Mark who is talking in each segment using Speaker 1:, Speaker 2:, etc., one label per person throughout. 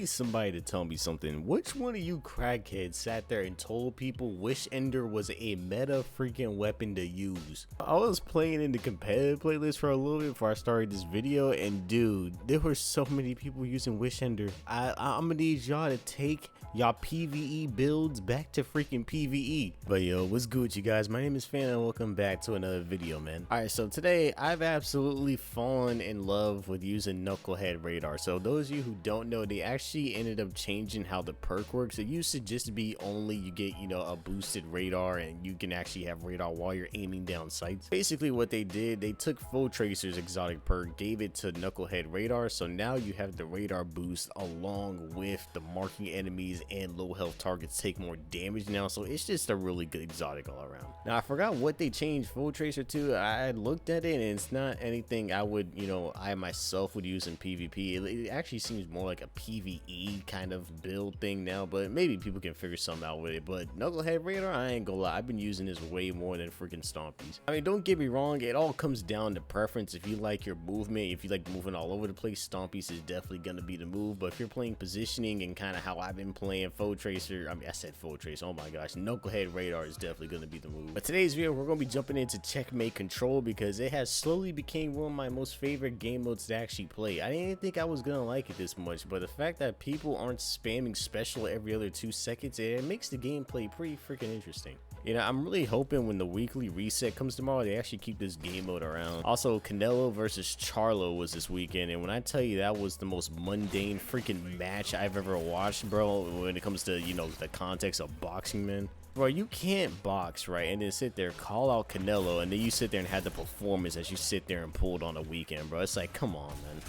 Speaker 1: need somebody to tell me something. Which one of you crackheads sat there and told people Wish Ender was a meta freaking weapon to use? I was playing in the competitive playlist for a little bit before I started this video, and dude, there were so many people using Wish Ender. I'm gonna need y'all to take y'all PvE builds back to freaking PvE. But yo, what's good, you guys? My name is Fan and welcome back to another video, man. Alright, so today I've absolutely fallen in love with using knucklehead radar. So those of you who don't know, they actually ended up changing how the perk works. It used to just be only you get, you know, a boosted radar and you can actually have radar while you're aiming down sights. Basically what they did, they took Full Tracer's exotic perk, gave it to knucklehead radar, so now you have the radar boost along with the marking enemies and low health targets take more damage now, so it's just a really good exotic all around. Now I forgot what they changed Full Tracer to. I looked at it and it's not anything I would, you know, I myself would use in PvP. It actually seems more like a PvE kind of build thing now, but maybe people can figure something out with it. But knucklehead radar, I ain't gonna lie, I've been using this way more than freaking Stompez. I mean, don't get me wrong, it all comes down to preference. If you like your movement, if you like moving all over the place, Stompez is definitely gonna be the move. But if you're playing positioning and kind of how I've been playing Full Tracer, I said Full Tracer, oh my gosh, knucklehead radar is definitely going to be the move. But today's video, we're going to be jumping into checkmate control because it has slowly became one of my most favorite game modes to actually play. I didn't think I was going to like it this much, but the fact that people aren't spamming special every other 2 seconds, it makes the gameplay pretty freaking interesting. You know, I'm really hoping when the weekly reset comes tomorrow, they actually keep this game mode around. Also, Canelo versus Charlo was this weekend, and when I tell you that was the most mundane freaking match I've ever watched, bro, when it comes to, you know, the context of boxing, man. Bro, you can't box, right, and then sit there, call out Canelo, and then you sit there and have the performance as you sit there and pulled on a weekend, bro. It's like, come on, man.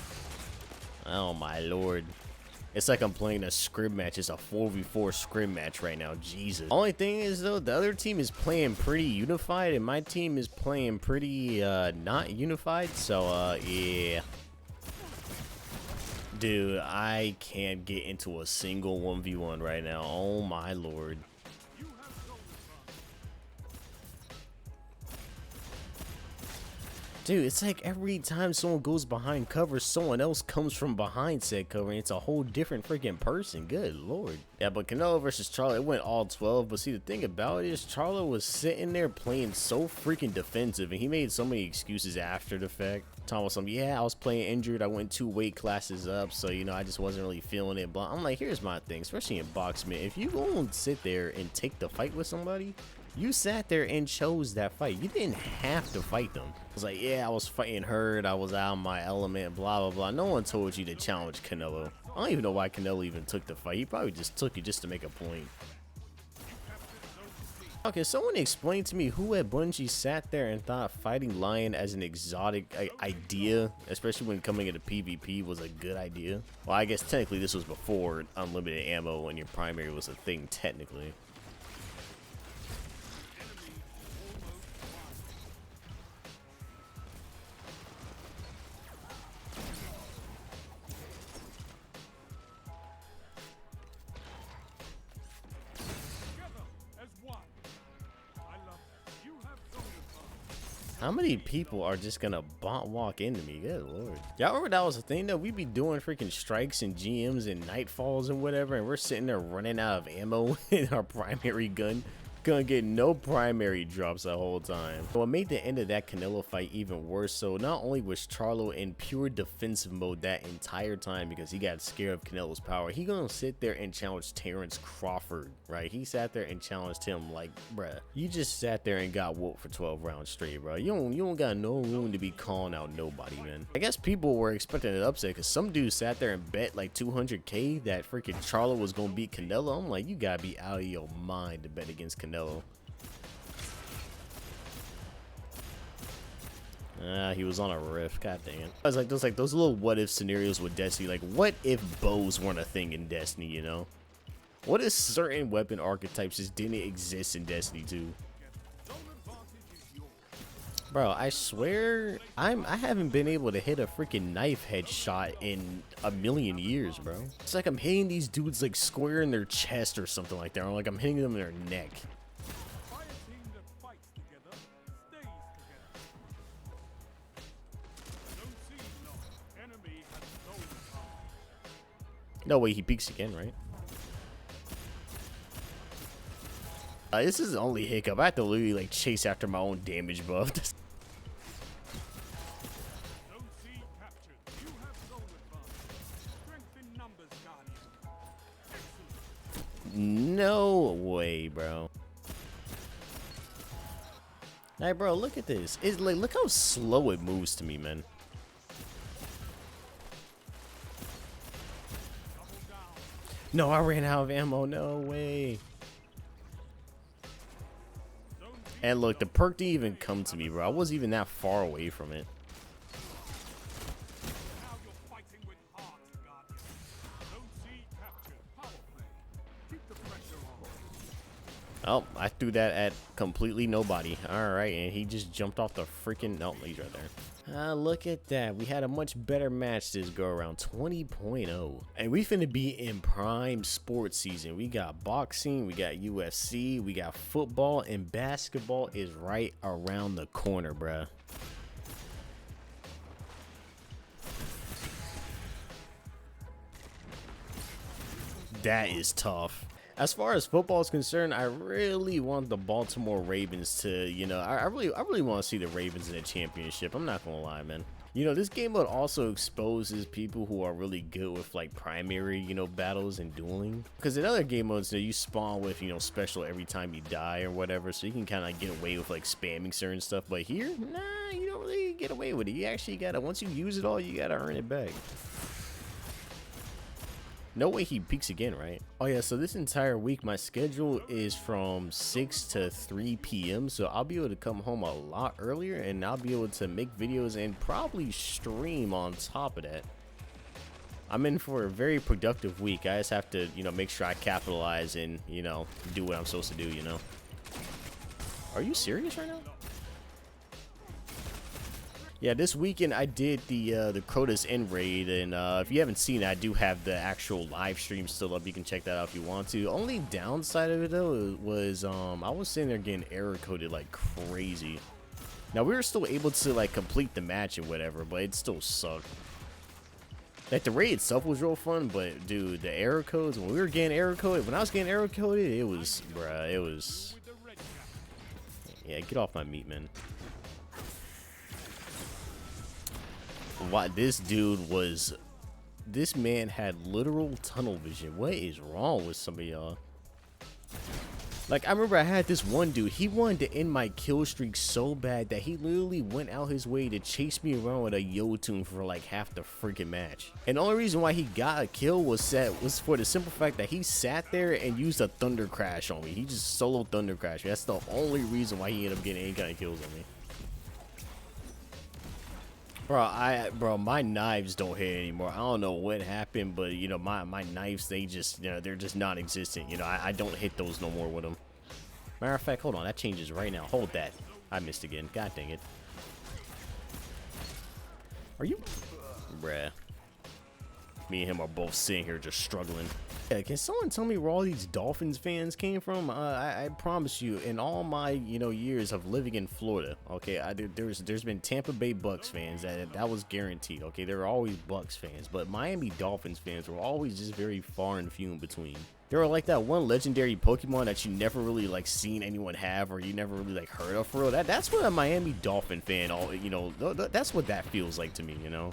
Speaker 1: Oh, my lord. It's like I'm playing a scrim match. It's a 4v4 scrim match right now. Jesus. Only thing is, though, the other team is playing pretty unified, and my team is playing pretty, not unified, so, yeah. Dude, I can't get into a single 1v1 right now. Oh, my lord. Dude, it's like every time someone goes behind cover, someone else comes from behind said cover, and it's a whole different freaking person. Good lord. Yeah, but Canelo versus Charlo, it went all 12. But see, the thing about it is Charlo was sitting there playing so freaking defensive, and he made so many excuses after the fact. Talking about something, yeah, I was playing injured. I went 2 weight classes up, so, you know, I just wasn't really feeling it. But I'm like, here's my thing, especially in boxing, if you go and sit there and take the fight with somebody, you sat there and chose that fight. You didn't have to fight them. I was like, yeah, I was fighting hurt. I was out of my element, blah, blah, blah. No one told you to challenge Canelo. I don't even know why Canelo even took the fight. He probably just took it just to make a point. Okay, someone explain to me who at Bungie sat there and thought fighting Lion as an exotic idea, especially when coming into PvP, was a good idea. Well, I guess technically this was before unlimited ammo when your primary was a thing, technically. How many people are just gonna bot walk into me? Good lord. Y'all remember that was a thing though? We'd be doing freaking strikes and GMs and nightfalls and whatever, and we're sitting there running out of ammo in our primary gun. Gonna get no primary drops the whole time. What made the end of that Canelo fight even worse, so not only was Charlo in pure defensive mode that entire time because he got scared of Canelo's power, he gonna sit there and challenge Terrence Crawford, right? He sat there and challenged him like, bruh, you just sat there and got whooped for 12 rounds straight, bro. You don't got no room to be calling out nobody, man. I guess people were expecting an upset because some dude sat there and bet like 200K that freaking Charlo was gonna beat Canelo. I'm like, you gotta be out of your mind to bet against Canelo. He was on a riff. God damn. I was like those little what if scenarios with Destiny. Like, what if bows weren't a thing in Destiny, you know? What if certain weapon archetypes just didn't exist in Destiny 2? Bro, I swear I haven't been able to hit a freaking knife headshot in a million years, bro. It's like I'm hitting these dudes like square in their chest or something like that, or like I'm hitting them in their neck. No way, he peeks again, right? This is the only hiccup. I have to literally like chase after my own damage buff. No way, bro. Hey, bro, look at this. It's like, look how slow it moves to me, man. No, I ran out of ammo. No way. And look, the perk didn't even come to me, bro. I wasn't even that far away from it. Oh, I threw that at completely nobody. Alright, and he just jumped off the freaking... No, he's right there. Look at that. We had a much better match this go around. 20.0. And we finna be in prime sports season. We got boxing, we got UFC, we got football, and basketball is right around the corner, bruh. That is tough. As far as football is concerned, I really want the Baltimore Ravens to, you know, I really want to see the Ravens in a championship. I'm not gonna lie, man. You know, this game mode also exposes people who are really good with like primary, you know, battles and dueling. Because in other game modes, you know, you spawn with, you know, special every time you die or whatever, so you can kind of get away with like spamming certain stuff. But here, nah, you don't really get away with it. You actually gotta, once you use it all, you gotta earn it back. No way he peaks again, right? Oh yeah, so this entire week my schedule is from 6 to 3 p.m. so I'll be able to come home a lot earlier and I'll be able to make videos and probably stream on top of that. I'm in for a very productive week. I just have to, you know, make sure I capitalize and, you know, do what I'm supposed to do, you know. Are you serious right now? Yeah, this weekend I did the Crota's End raid, and if you haven't seen it, I do have the actual live stream still up. You can check that out if you want to. Only downside of it though was I was sitting there getting error coded like crazy. Now we were still able to like complete the match and whatever, but it still sucked. Like the raid itself was real fun, but dude, the error codes when we were getting error coded, when I was getting error coded, it was, bruh, it was. Yeah, get off my meat, man. Why this dude was, this man had literal tunnel vision. What is wrong with some of y'all? Like, I remember I had this one dude, he wanted to end my kill streak so bad that he literally went out his way to chase me around with a yo-tune for like half the freaking match. And the only reason why he got a kill was for the simple fact that he sat there and used a thunder crash on me. He just solo thunder crashed me. That's the only reason why he ended up getting any kind of kills on me. Bro, my knives don't hit anymore. I don't know what happened, but you know, my knives, they just, you know, they're just non-existent. You know, I don't hit those no more with them. Matter of fact, hold on, that changes right now. Hold that. I missed again. God dang it. Are you? Bruh. Me and him are both sitting here just struggling. Yeah, can someone tell me where all these Dolphins fans came from? I promise you, in all my, you know, years of living in Florida, okay, there's been Tampa Bay Bucks fans, that was guaranteed, okay, there were always Bucks fans, but Miami Dolphins fans were always just very far and few in between. They were like that one legendary Pokemon that you never really like seen anyone have, or you never really like heard of for real. That's what a Miami Dolphin fan, you know, that's what that feels like to me, you know.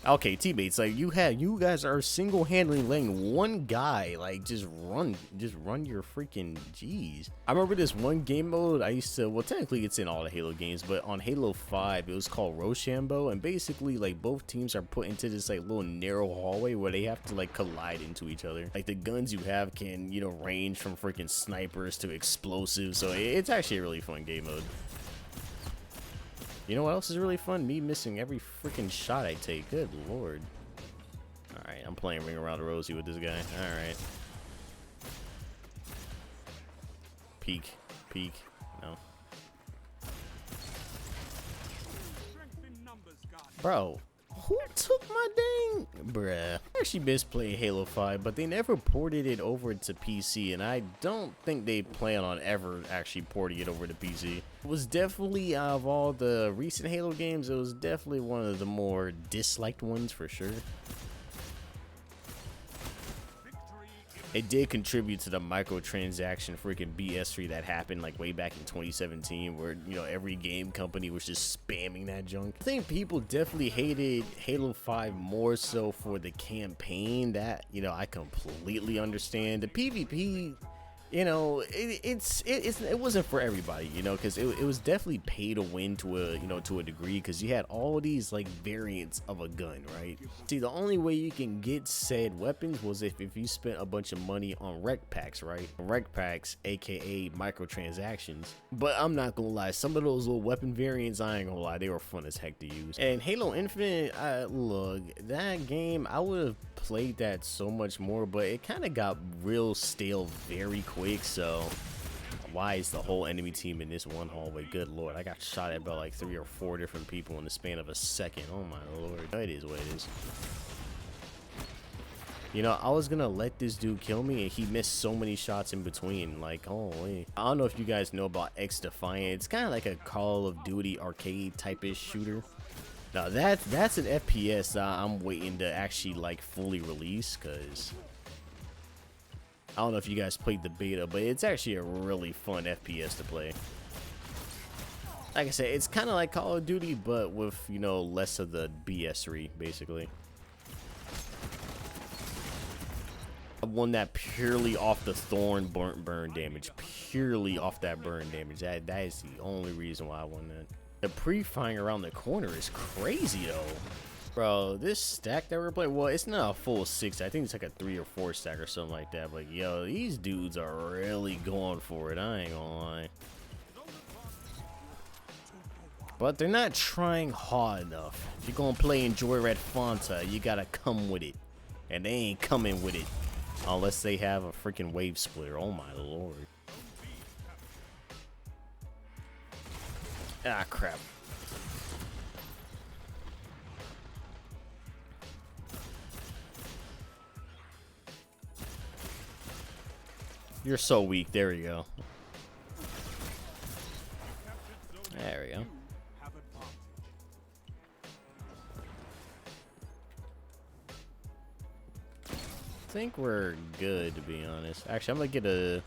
Speaker 1: Okay, teammates, like you guys are single-handedly letting one guy like just run your freaking G's. I remember this one game mode I used to, well, technically it's in all the Halo games, but on Halo 5 it was called Rochambeau, and basically like both teams are put into this like little narrow hallway where they have to like collide into each other. Like the guns you have can, you know, range from freaking snipers to explosives, so it's actually a really fun game mode. You know what else is really fun? Me missing every freaking shot I take. Good lord. Alright, I'm playing Ring Around the Rosie with this guy. Alright. Peek. Peek. No. Bro. Who? took my dang bruh. I actually miss playing Halo 5, but they never ported it over to PC, and I don't think they plan on ever actually porting it over to PC. It was definitely, out of all the recent Halo games, it was definitely one of the more disliked ones for sure. It did contribute to the microtransaction freaking BS3 that happened like way back in 2017, where, you know, every game company was just spamming that junk. I think people definitely hated Halo 5 more so for the campaign. That, you know, I completely understand. The PvP, you know, it wasn't for everybody, you know, because it was definitely pay to win to a, you know, to a degree, because you had all these like variants of a gun, right? See, the only way you can get said weapons was if you spent a bunch of money on rec packs, right? Rec packs, aka microtransactions. But I'm not gonna lie, some of those little weapon variants, I ain't gonna lie, they were fun as heck to use. And Halo Infinite, look, that game, I would have played that so much more, but it kind of got real stale very quick. So why is the whole enemy team in this one hallway? Good lord, I got shot at by like 3 or 4 different people in the span of a second. Oh my lord, it is what it is. You know, I was gonna let this dude kill me, and he missed so many shots in between. Like, holy. I don't know if you guys know about X Defiant. It's kind of like a Call of Duty arcade type-ish shooter. Now that's an FPS that I'm waiting to actually like fully release, because I don't know if you guys played the beta, but it's actually a really fun FPS to play. Like I said, it's kind of like Call of Duty, but with, you know, less of the BS3 basically. I won that purely off the thorn burn damage, purely off that burn damage. That is the only reason why I won that. The pre-firing around the corner is crazy though. Bro, this stack that we're playing, well, it's not a full 6. I think it's like a 3 or 4 stack or something like that. But yo, these dudes are really going for it. I ain't gonna lie. But they're not trying hard enough. If you're gonna play Enjoy Red Fanta, you gotta come with it. And they ain't coming with it. Unless they have a freaking wave splitter. Oh my lord. Ah, crap. You're so weak. There we go. There we go. I think we're good, to be honest. Actually, I'm gonna get a...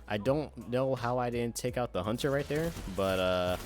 Speaker 1: I don't know how I didn't take out the hunter right there, but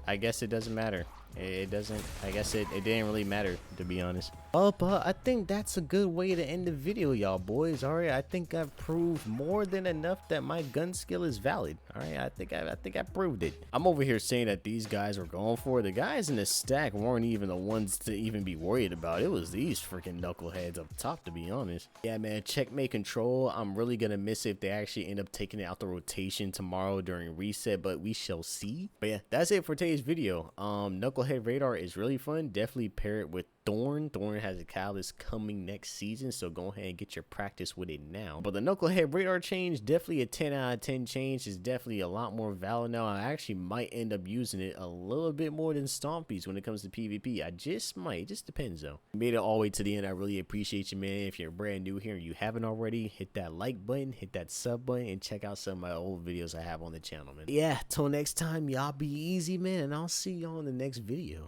Speaker 1: I guess it doesn't matter. It doesn't, I guess it didn't really matter, to be honest. But I think that's a good way to end the video, y'all boys. All right, I think I've proved more than enough that my gun skill is valid. All right, I think I proved it. I'm over here saying that these guys were going for it. The guys in the stack weren't even the ones to even be worried about. It was these freaking knuckleheads up top, to be honest. Yeah, man, checkmate control. I'm really gonna miss it if they actually end up taking it out the rotation tomorrow during reset, but we shall see. But yeah, that's it for today's video. Knucklehead radar is really fun. Definitely pair it with Thorn. Thorn has a catalyst coming next season, so go ahead and get your practice with it now. But the Knucklehead radar change, definitely a 10 out of 10 change. Is definitely a lot more valid now. I actually might end up using it a little bit more than Stompez when it comes to PvP. I just might. It just depends though. You made it all the way to the end. I really appreciate you, man. If you're brand new here and you haven't already, hit that like button, hit that sub button, and check out some of my old videos I have on the channel, man. Yeah, till next time, y'all be easy, man, and I'll see y'all in the next video.